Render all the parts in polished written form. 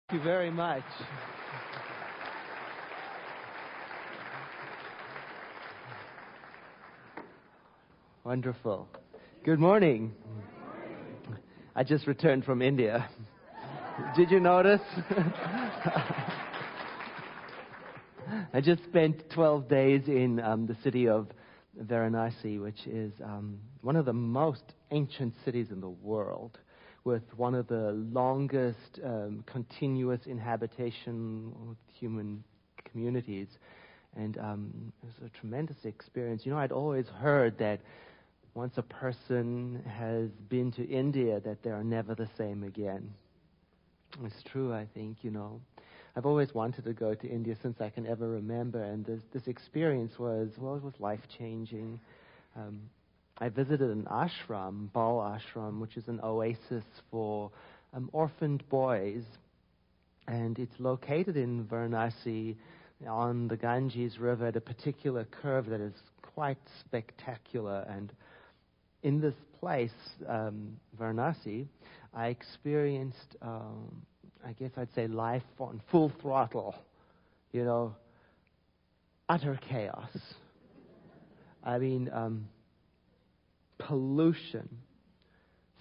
Thank you very much. Wonderful. Good morning. I just returned from India. Did you notice? I just spent 12 days in the city of Varanasi, which is one of the most ancient cities in the world, with one of the longest continuous inhabitation with human communities. And it was a tremendous experience. You know, I'd always heard that once a person has been to India, that they are never the same again. It's true, I think, you know. I've always wanted to go to India since I can ever remember, and this experience was life-changing. I visited an ashram, Bal Ashram, which is an oasis for orphaned boys, and it's located in Varanasi on the Gangaji river at a particular curve that is quite spectacular. And in this place, Varanasi, I experienced, I guess I'd say, life on full throttle, you know, utter chaos. I mean, pollution,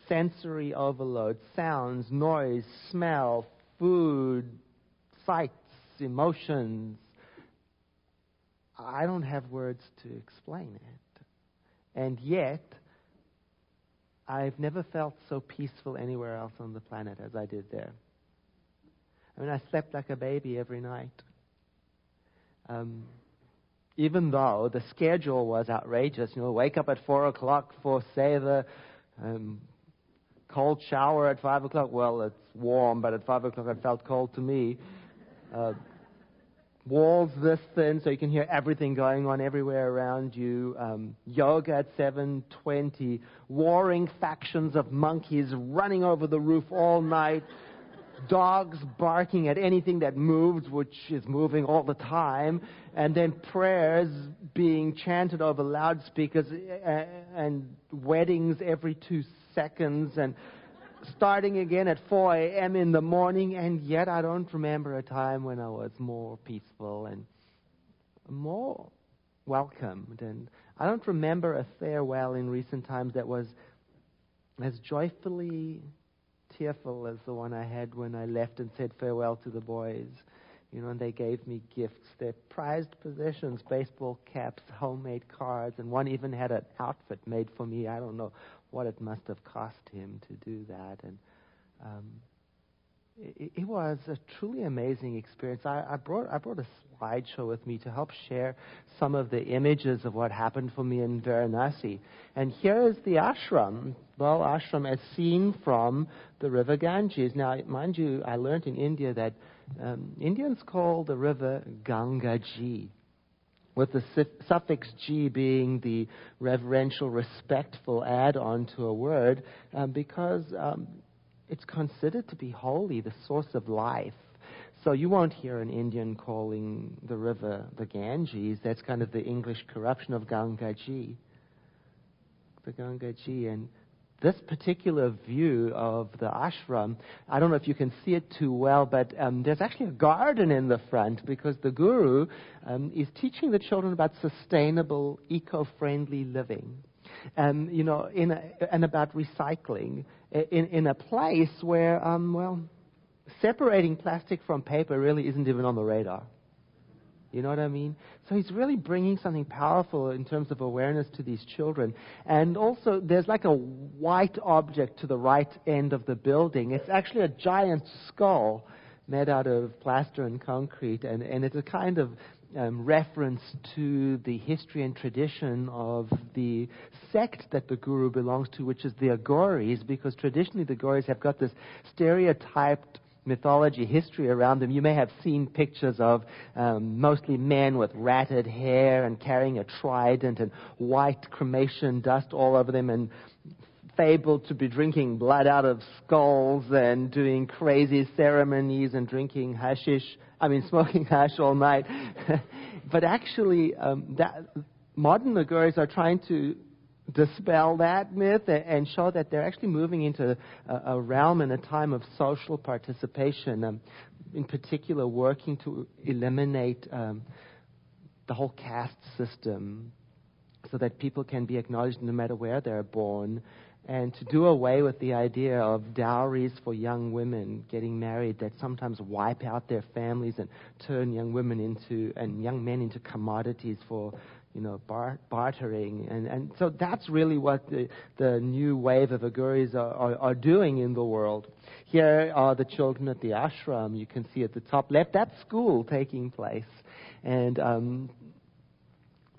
sensory overload, sounds, noise, smell, food, sights, emotions. I don't have words to explain it. And yet, I've never felt so peaceful anywhere else on the planet as I did there. I mean, I slept like a baby every night. Even though the schedule was outrageous, you know, wake up at 4 o'clock for seva, cold shower at 5 o'clock. Well, it's warm, but at 5 o'clock it felt cold to me. Walls this thin, so you can hear everything going on everywhere around you. Yoga at 7:20. Warring factions of monkeys running over the roof all night. Dogs barking at anything that moves, which is moving all the time. And then prayers being chanted over loudspeakers and weddings every 2 seconds. And starting again at 4 a.m. in the morning, and yet I don't remember a time when I was more peaceful and more welcomed. And I don't remember a farewell in recent times that was as joyfully tearful as the one I had when I left and said farewell to the boys. You know, and they gave me gifts, their prized possessions, baseball caps, homemade cards, and one even had an outfit made for me. I don't know what it must have cost him to do that. And it was a truly amazing experience. I brought a slideshow with me to help share some of the images of what happened for me in Varanasi. And here is the ashram, Bal Ashram, as seen from the river Ganges. Now, mind you, I learned in India that Indians call the river Gangaji, with the suffix G being the reverential, respectful add-on to a word, because it's considered to be holy, the source of life. So you won't hear an Indian calling the river the Ganges. That's kind of the English corruption of Gangaji. The Gangaji. And this particular view of the ashram, I don't know if you can see it too well, but there's actually a garden in the front, because the guru is teaching the children about sustainable, eco-friendly living. You know, and about recycling in a place where, separating plastic from paper really isn't even on the radar. You know what I mean? So he's really bringing something powerful in terms of awareness to these children. And also, there's like a white object to the right end of the building. It's actually a giant skull made out of plaster and concrete, and it's a kind of reference to the history and tradition of the sect that the guru belongs to, which is the Aghoris, because traditionally the Aghoris have got this stereotyped mythology, history around them. You may have seen pictures of mostly men with ratted hair and carrying a trident and white cremation dust all over them, and fabled to be drinking blood out of skulls and doing crazy ceremonies and smoking hash all night. But actually, modern Aghoris are trying to dispel that myth and show that they're actually moving into a realm and a time of social participation. in particular working to eliminate the whole caste system so that people can be acknowledged no matter where they're born, and to do away with the idea of dowries for young women getting married that sometimes wipe out their families and turn young women and young men into commodities for bartering. And so that's really what the new wave of Aguris are doing in the world. Here are the children at the ashram. You can see at the top left, that's school taking place. And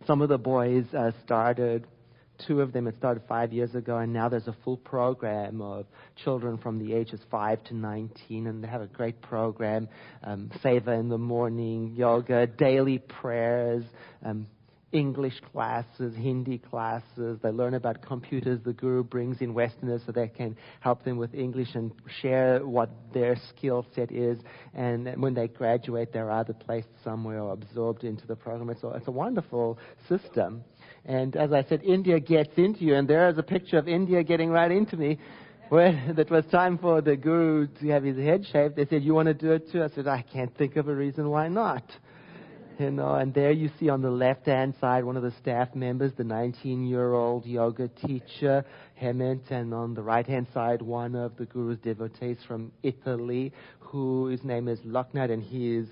some of the boys started. 2 of them had started 5 years ago, and now there's a full program of children from the ages 5 to 19, and they have a great program, seva in the morning, yoga, daily prayers, English classes, Hindi classes. They learn about computers. The guru brings in Westerners so they can help them with English and share what their skill set is. And when they graduate, they're either placed somewhere or absorbed into the program. It's a wonderful system. And as I said, India gets into you. And there is a picture of India getting right into me. When it was time for the guru to have his head shaved, they said, "You want to do it too?" I said, "I can't think of a reason why not." And there you see on the left-hand side one of the staff members, the 19-year-old yoga teacher, Hemant, and on the right-hand side, one of the Guru's devotees from Italy, whose name is Loknath, and he is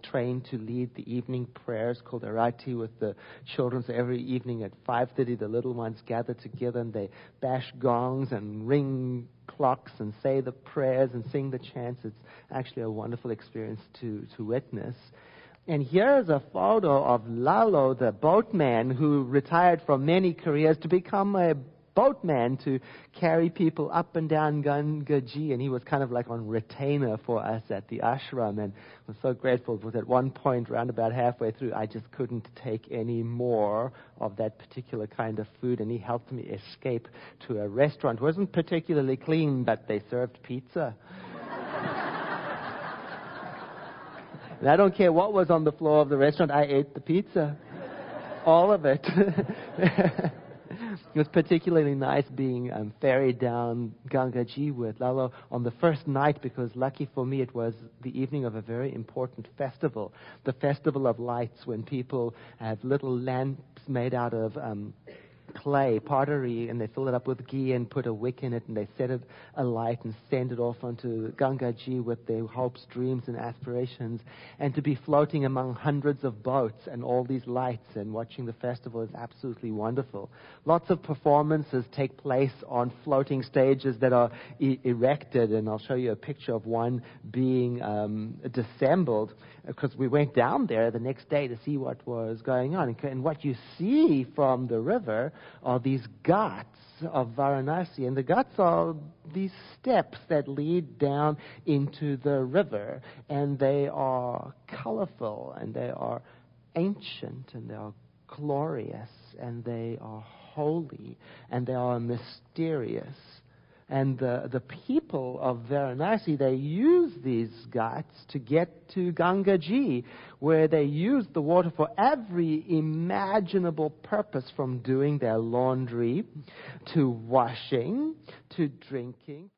trained to lead the evening prayers called Arati with the children. So every evening at 5:30, the little ones gather together and they bash gongs and ring clocks and say the prayers and sing the chants. It's actually a wonderful experience to witness. And here's a photo of Lalo, the boatman, who retired from many careers to become a boatman to carry people up and down Gangaji. And he was kind of like on retainer for us at the ashram. And I was so grateful because at one point, around about halfway through, I just couldn't take any more of that particular kind of food. And he helped me escape to a restaurant. It wasn't particularly clean, but they served pizza. And I don't care what was on the floor of the restaurant, I ate the pizza. All of it. It was particularly nice being ferried down Gangaji with Lalo on the first night, because lucky for me it was the evening of a very important festival. The Festival of Lights, when people have little lamps made out of clay, pottery, and they fill it up with ghee and put a wick in it, and they set it alight and send it off onto Gangaji with their hopes, dreams, and aspirations. And to be floating among hundreds of boats and all these lights and watching the festival is absolutely wonderful. Lots of performances take place on floating stages that are erected, and I'll show you a picture of one being disassembled, because we went down there the next day to see what was going on. And what you see from the river are these ghats of Varanasi. And the ghats are these steps that lead down into the river. And they are colorful, and they are ancient, and they are glorious, and they are holy, and they are mysterious. And the people of Varanasi, they use these ghats to get to Gangaji, where they use the water for every imaginable purpose, from doing their laundry, to washing, to drinking.